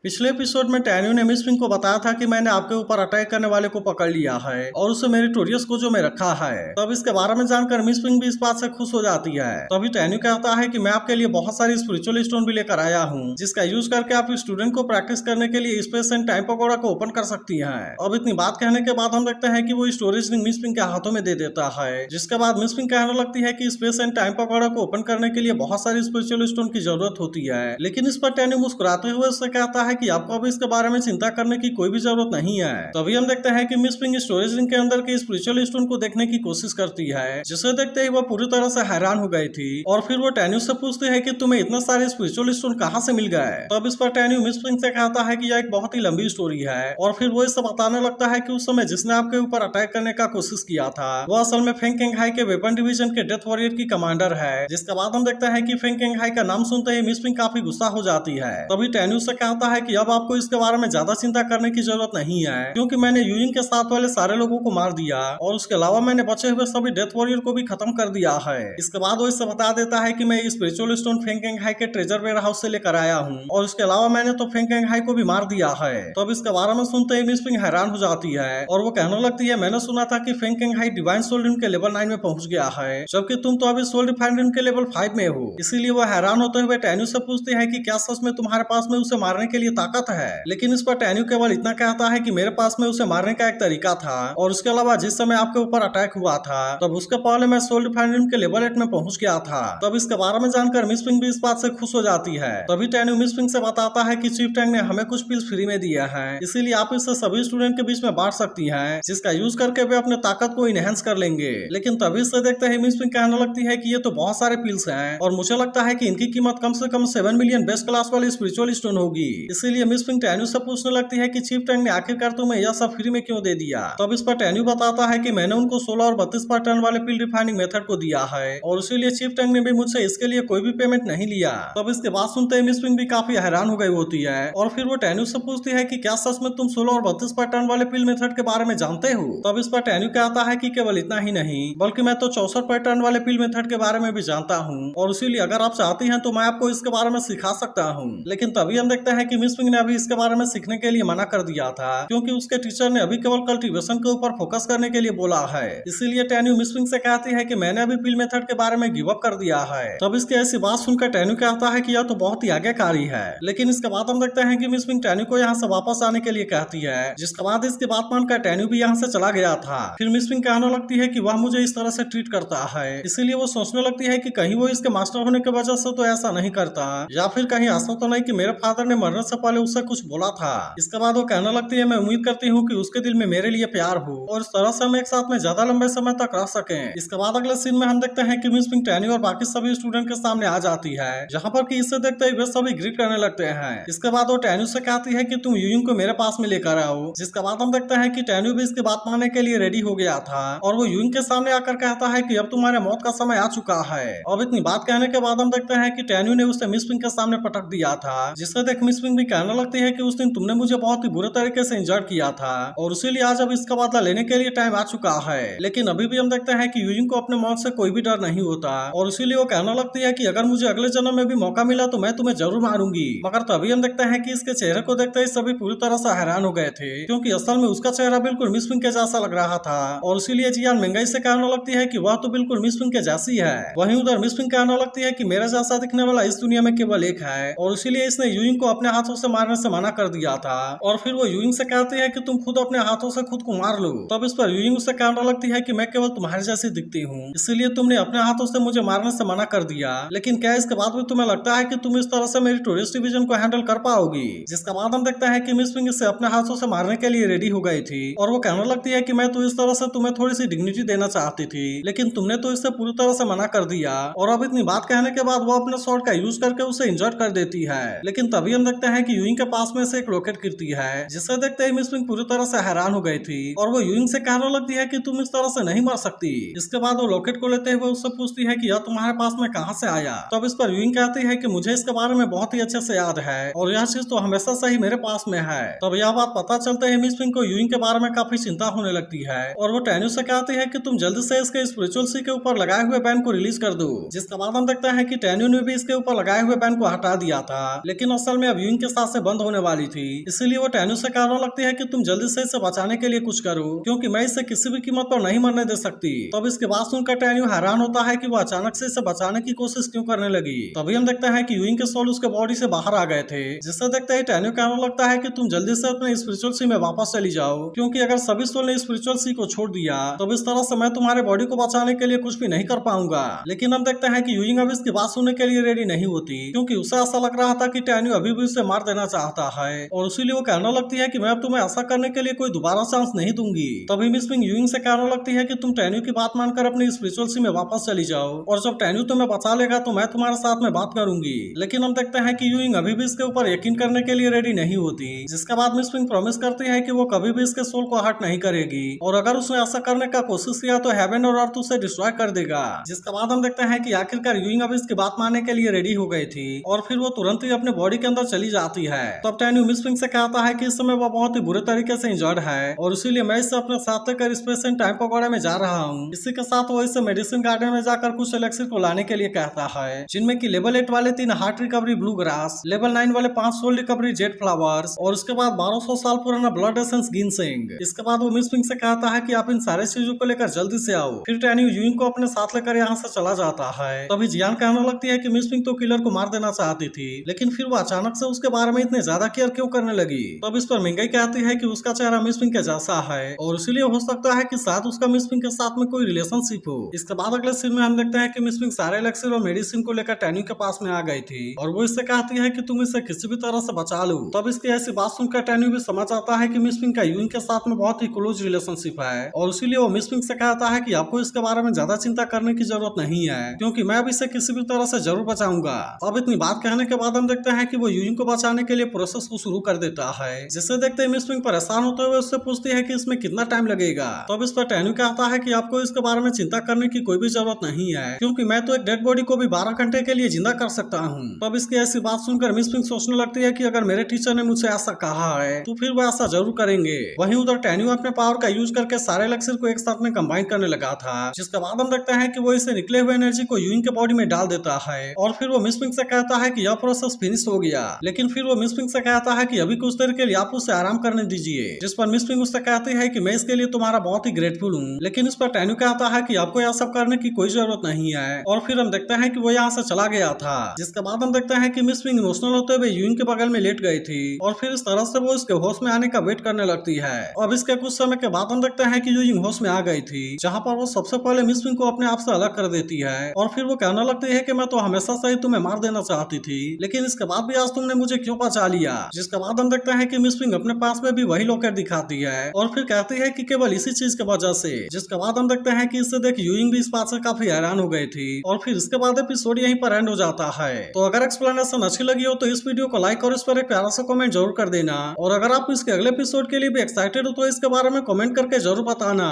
पिछले एपिसोड में टैन्यू ने मिस पिंक को बताया था कि मैंने आपके ऊपर अटैक करने वाले को पकड़ लिया है और उसे मेरिटोरियस को जो में रखा है। तब इसके बारे में जानकर मिस पिंक भी इस बात से खुश हो जाती है। तभी टैन्यू कहता है कि मैं आपके लिए बहुत सारी स्पिरिचुअल स्टोन भी लेकर आया हूँ, जिसका यूज करके आप स्टूडेंट को प्रैक्टिस करने के लिए स्पेस एंड टाइम पकौड़ा को ओपन कर सकती है। अब इतनी बात कहने के बाद हम देखते हैं कि वो स्टोरेज रिंग मिस पिंक के हाथों में दे देता है, जिसके बाद मिस पिंक कहने लगती है कि स्पेस एंड टाइम पकौड़ा को ओपन करने के लिए बहुत सारी स्पिरिचुअल स्टोन की जरूरत होती है। लेकिन इस पर टैन्यू मुस्कुराते हुए उससे कहता है कि आपको अभी इसके बारे में चिंता करने की कोई भी जरूरत नहीं है। तभी हम देखते हैं कि मिस पिंक स्टोरेज रिंग के अंदर के स्पिरिचुअल स्टोन को देखने की कोशिश करती है, जिसे देखते ही वो पूरी तरह से हैरान हो गई थी और फिर वो टैन्यू से पूछती है कि तुम्हें इतने सारे स्पिरिचुअल स्टोन कहाँ से मिल गए। तब इस पर टैन्यू मिस पिंक से कहता है कि यह एक बहुत ही लंबी स्टोरी है और फिर वो इससे बताने लगता है कि उस समय जिसने आपके ऊपर अटैक करने का कोशिश किया था वो असल में फेंग केंगहाई के वेपन डिवीजन के डेथ वॉरियर की कमांडर है। जिसके बाद हम देखते हैं कि फेंग केंगहाई का नाम सुनते ही मिस पिंक काफी गुस्सा हो जाती है। तभी टैन्यू से कहता है कि अब आपको इसके बारे में ज्यादा चिंता करने की जरूरत नहीं है, क्योंकि मैंने यूजिंग के साथ वाले सारे लोगों को मार दिया और उसके अलावा मैंने बचे हुए सभी डेथ वॉरियर को भी खत्म कर दिया है। इसके बाद वो इससे बता देता है कि मैं स्पिरिचुअल स्टोन फेंग केंगहाई के ट्रेजर वेयर हाउस से लेकर आया हूँ और इसके अलावा मैंने तो फेंग केंगहाई को भी मार दिया है। तो अब इसके बारे में सुनते ही मिस पिंक हैरान हो जाती है और वो कहने लगती है, मैंने सुना था कि फेंग केंगहाई डिवाइन सोल रिम के लेवल 9 में पहुंच गया है, जबकि तुम तो अभी सोल रिफाइंड रिम के लेवल 5 में हो। इसीलिए वो हैरान होते हुए टैन्यू से पूछते हैं कि क्या सच में तुम्हारे पास में उसे मारने के लिए ताकत है। लेकिन इस पर टैन्यू केवल इतना कहता है कि मेरे पास में उसे मारने का एक तरीका था और उसके अलावा जिस समय आपके ऊपर अटैक हुआ था तब उसके पहले मैं सोल रिफाइंड रिम के लेवल 8 में पहुंच गया था। तब इसके बारे में जानकर मिस पिंक भी इस बात से खुश हो जाती है। तभी टैन्यू मिस पिंक से बताता है कि चीफ टैंक ने हमें कुछ पिल्स फ्री में दिया है, इसीलिए आप इससे सभी स्टूडेंट के बीच में बांट सकती हैं, जिसका यूज करके वे अपने ताकत को इनहेंस कर लेंगे। लेकिन तभी से देखते ही मिस पिंक कहने लगती है कि ये तो बहुत सारे पिल्स हैं और मुझे लगता है कि इनकी कीमत कम से कम 7 मिलियन बेस्ट क्लास वाली स्पिरिचुअल स्टोन होगी। इसीलिए मिस पिंक टैन्यू से पूछने लगती है कि चीफ टैंक ने आखिरकार तुम्हें यह सब फ्री में क्यों दे दिया। तब इस पर टैन्यू बताता है कि मैंने उनको 16 और 32 पर टन वाले पिल रिफाइनिंग मेथड को दिया है और इसीलिए चीफ टैंक ने भी मुझसे इसके लिए कोई भी पेमेंट नहीं लिया। तब इसके बाद सुनते ही मिस पिंक भी काफी हैरान हो गई होती है और फिर वो टैन्यू से पूछती है कि क्या सच में तुम 16 और 32 पर टन वाले पिल मेथड के बारे में जानते हो। तब इस पर टैन्यू कहता है कि केवल इतना ही नहीं बल्कि मैं तो 64 पर टन वाले पिल मेथड के बारे में भी जानता हूँ और इसीलिए अगर आप चाहती हैं तो मैं आपको इसके बारे में सिखा सकता हूँ। लेकिन तभी हम देखते हैं कि मिस पिंक ने अभी इसके बारे में सीखने के लिए मना कर दिया था, क्योंकि उसके टीचर ने अभी केवल कल्टीवेशन के ऊपर फोकस करने के लिए बोला है। इसीलिए टैन्यू मिस पिंक से कहती है कि मैंने अभी पिल मेथड के बारे में गिव अप कर दिया है। तब इसकी ऐसी बात सुनकर टैन्यू कहता है कि यह तो बहुत ही आज्ञाकारी है। लेकिन इसके बाद हम देखते हैं कि मिस पिंक टैन्यू को यहाँ से वापस आने के लिए कहती है, जिसके बाद इसकी बात मानकर टैन्यू भी यहाँ से चला गया था। फिर मिस पिंक कहने लगती है कि वह मुझे इस तरह से ट्रीट करता है, इसीलिए वो सोचने लगती है कि कहीं वो इसके मास्टर होने की वजह से तो ऐसा नहीं करता, या फिर कहीं ऐसा तो नहीं कि मेरे फादर ने मरने से पहले उससे कुछ बोला था। इसके बाद वो कहने लगती है, मैं उम्मीद करती हूँ कि उसके दिल में मेरे लिए प्यार हो और इस तरह से हम एक साथ में ज्यादा लंबे समय तक रह सकें। इसके बाद अगले सीन में हम देखते हैं कि मिस पिंक टैन्यू और बाकी सभी स्टूडेंट के सामने आ जाती है, जहाँ पर कि इसे देखते ही वे सभी ग्रीट करने लगते हैं। इसके बाद वो टैन्यू से कहती है कि तुम यूजिंग को मेरे पास में लेकर आओ। जिसके बाद हम देखते हैं कि टैन्यू भी इसकी बात मानने के लिए रेडी हो गया था और वो यूजिंग के सामने आकर कहता है कि अब तुम्हारे मौत का समय आ चुका है। अब इतनी बात कहने के बाद हम देखते हैं कि टैन्यू ने उसे मिस पिंक के सामने पटक दिया था, जिससे देख मिस पिंक भी कहने लगती है कि उस दिन तुमने मुझे बहुत ही बुरे तरीके से इंजर्ड किया था और इसीलिए आज अब इसका बदला लेने के लिए टाइम आ चुका है। लेकिन अभी भी हम देखते हैं कि यूजिंग को अपने मौत से कोई भी डर नहीं होता और इसीलिए वो कहने लगती है कि अगर मुझे अगले जन्म में भी मौका मिला तो मैं तुम्हें जरूर मारूंगी। मगर तभी हम देखते हैं कि इसके चेहरे को देखते ही सभी पूरी तरह से हैरान हो गए थे, क्योंकि असल में उसका चेहरा बिल्कुल मिस पिंक के जैसा लग रहा था और इसीलिए जियान मेंगाई से कहने लगती है कि वह तो बिल्कुल मिस पिंक के जैसी है। वहीं उधर मिस पिंक कहने लगती है कि मेरा जैसा दिखने वाला इस दुनिया में केवल एक है और इसीलिए इसने यूजिंग को अपने हाथों से मारने से मना कर दिया था। और फिर वो यूजिंग से कहती है कि तुम खुद अपने हाथों से खुद को मार लो। तब इस पर यूजिंग उससे कहने लगती है कि मैं केवल तुम्हारे जैसी दिखती हूँ, इसीलिए तुमने अपने हाथों से मुझे मारने से मना कर दिया। लेकिन क्या इसके बाद भी तुम्हें लगता है कि तुम इस तरह से मेरी टूरिस्ट डिवीजन को हैंडल कर पाओगी। जिसके बाद हम देखते हैं कि मिस पिंक इसे अपने हाथों से मारने के लिए रेडी हो गई थी और वो कहने लगती है कि मैं तो इस तरह से तुम्हें थोड़ी सी डिग्निटी देना चाहती थी, लेकिन तुमने तो इससे पूरी तरह से मना कर दिया। और अब इतनी बात कहने के बाद वो अपने स्वॉर्ड का यूज करके उसे इंजर्ड कर देती है। लेकिन तभी हम देखते हैं कि यूइंग के पास में से एक रॉकेट गिरती है, जिसे देखते ही मिस पिंक पूरी तरह से हैरान हो गई थी और वो यूइंग से कहने लगती है कि तुम इस तरह से नहीं मर सकती। इसके बाद वो रॉकेट को लेते हुए उससे पूछती है कि यह तुम्हारे पास में कहां से आया। तब इस पर यूइंग कहती है कि मुझे इसके बारे में बहुत ही अच्छे से याद है और यह चीज तो हमेशा से ही मेरे पास में है। तब यह बात पता चलते ही मिस पिंक को यूइंग के बारे में काफी चिंता होने लगती है और वो टैन्यू से कहती है कि तुम जल्दी से इसके स्पिरिचुअल सी के ऊपर लगाए हुए बैन को रिलीज कर दो। जिसके बाद हम देखते हैं कि टैन्यू ने भी इसके ऊपर लगाए हुए बैन को हटा दिया था, लेकिन असल में अब यूइंग के साथ से बंद होने वाली थी। इसीलिए वो टैन्यू से कहने लगती है कि तुम जल्दी से इसे बचाने के लिए कुछ करो, क्योंकि मैं इसे किसी भी कीमत पर नहीं मरने दे सकती। तब इसके बाद सुनकर टैन्यू हैरान होता है कि वो अचानक से इसे बचाने की कोशिश क्यों करने लगी। तभी हम देखते हैं कि यूइंग के सोल उसके बॉडी से बाहर आ गए थे, जिससे देखते ही टैन्यू कहने लगता है कि तुम जल्दी से अपने स्पिरिचुअल सी में वापस चली जाओ, क्योंकि अगर सभी सोल ने स्पिरिचुअल सी को छोड़ दिया तो इस तरह से मैं तुम्हारे बॉडी को बचाने के लिए कुछ भी नहीं कर पाऊंगा। लेकिन हम देखते हैं कि यूइंग अब इसकी बात सुनने के लिए रेडी नहीं होती, क्योंकि उसे ऐसा लग रहा था कि टैन्यू अभी भी उसे मार देना चाहता है, और इसीलिए वो कहने लगती है कि मैं अब तुम्हें ऐसा करने के लिए कोई दोबारा चांस नहीं दूंगी। तभी मिस पिंग यूइंग से कहने लगती है कि तुम टैन्यू की बात मानकर अपनी स्पिरिचुअल सी में वापस चली जाओ, और जब टैन्यू तुम्हें बचा लेगा तो मैं तुम्हारे साथ में बात करूंगी। लेकिन हम देखते हैं कि यूइंग अभी भी इसके ऊपर यकीन करने के लिए रेडी नहीं होती, जिसके बाद मिस पिंग प्रॉमिस करती है कि वो कभी भी इसके सोल को हर्ट नहीं करेगी, और अगर उसने ऐसा करने का कोशिश किया तो हेवन और अर्थ उसे डिस्ट्रॉय कर देगा। जिसके बाद हम देखते हैं कि आखिरकार यूइंग अब इसकी बात मानने के लिए रेडी हो गई थी, और फिर वो तुरंत ही अपने बॉडी के अंदर चली जाती है। तब टैन्यू मिस पिंग से कहता है कि इस समय वो बहुत ही बुरे तरीके से इंजर्ड है, और इसीलिए मैं इसे अपने साथ लेकर स्पेस एंड टाइम पकौड़े में जा रहा हूँ। इसी के साथ वो इसे मेडिसिन गार्डन में जाकर कुछ एलेक्सिर को लाने के लिए कहता है, जिनमें की लेवल 8 वाले 3 heart recovery blue grass, level 9 वाले 5 सोल रिकवरी जेड फ्लावर्स, और उसके बाद 1200 साल पुराना ब्लड एसेंस गिनसिंग। इसके बाद वो मिस पिंग से कहता है कि आप इन सारे चीजों को लेकर जल्दी से आओ। फिर टैन्यू यूइंग को अपने साथ लेकर यहाँ से चला जाता है। तभी जियान कहने लगती है कि मिस पिंग तो किलर को मार देना चाहती थी, लेकिन फिर वो अचानक से उसके बारे में इतने ज्यादा केयर क्यों करने लगी। तब इस पर मिंगई कहती है कि उसका चेहरा मिस पिंग के जैसा है, और इसीलिए हो सकता है कि शायद उसका मिस पिंग के साथ में कोई रिलेशनशिप हो। इसके बाद अगले सीन में हम देखते हैं कि मिस पिंग सारे एलेक्सिर और मेडिसिन को लेकर टैन्यू के पास में आ गई थी, और वो इससे कहती है कि तुम इसे किसी भी तरह से बचा लो। तब इसकी ऐसी बात सुनकर टैन्यू भी समझ आता है कि मिस पिंग का यूइंग के साथ में बहुत ही क्लोज रिलेशनशिप है, और इसीलिए वो मिस पिंग से कहता है कि आपको इसके बारे में ज्यादा चिंता करने की जरूरत नहीं है, क्योंकि मैं अब इसे किसी भी तरह से जरूर बचाऊंगा। अब इतनी बात कहने के बाद हम देखते हैं कि वो यूइंग को बचाने के लिए प्रोसेस को शुरू कर देता है, जिससे देखते हैं मिस पिंग परेशान होते हुए उससे पूछती है कि इसमें कितना टाइम लगेगा। तब इस पर टैन्यू कहता है कि आपको इसके बारे में चिंता करने की कोई भी जरूरत नहीं है, क्योंकि मैं तो एक डेड बॉडी को भी 12 घंटे के लिए जिंदा कर सकता हूँ। तब इसकी ऐसी बात सुनकर मिस पिंग सोचने लगती है कि अगर मेरे टीचर ने मुझसे ऐसा कहा है तो फिर वो ऐसा जरूर करेंगे। वहीं उधर टैन्यू अपने पावर का यूज करके सारे एलेक्सिर को एक साथ में कंबाइन करने लगा था, जिसके बाद हम देखते हैं कि वो इसे निकले हुए एनर्जी को यूइंग के बॉडी में डाल देता है, और फिर वो मिस पिंग से कहता है कि यह प्रोसेस फिनिश हो गया। लेकिन फिर वो मिस पिंग से कहता है कि अभी कुछ देर के लिए आप उसे आराम करने दीजिए, जिस पर मिस पिंग उससे कहती है कि मैं इसके लिए तुम्हारा बहुत ही ग्रेटफुल हूँ। लेकिन इस पर टैन्यू कहता है कि आपको यह सब करने की कोई जरूरत नहीं है, और फिर हम देखते हैं कि वो यहाँ से चला गया था। जिसके बाद हम देखते हैं कि मिस पिंग इमोशनल होते हुए यूइंग के बगल में लेट गई थी, और फिर इस तरह से वो इसके होश में आने का वेट करने लगती है। अब इसके कुछ समय के बाद हम देखते हैं कि यूइंग होश में आ गई थी, जहाँ पर वो सबसे पहले मिस पिंग को अपने आप से अलग कर देती है, और फिर वो कहने लगती है कि मैं तो हमेशा से ही तुम्हें मार देना चाहती थी, लेकिन इसके बाद भी आज तुमने मुझे क्यों बचा लिया। जिसके बाद हम देखते हैं कि मिस पिंग अपने पास में भी वही लॉकेट दिखाती है, और फिर कहती है कि केवल इसी चीज की वजह से। जिसके बाद हम देखते हैं कि इससे देख यूइंग भी इस बात से काफी हैरान हो गई थी, और फिर इसके बाद एपिसोड यहीं पर एंड हो जाता है। तो अगर एक्सप्लेनेशन अच्छी लगी हो तो इस वीडियो को लाइक और इस पर एक प्यारा सा कमेंट जरूर कर देना, और अगर आप इसके अगले एपिसोड के लिए भी एक्साइटेड हो तो इसके बारे में कमेंट करके जरूर बताना।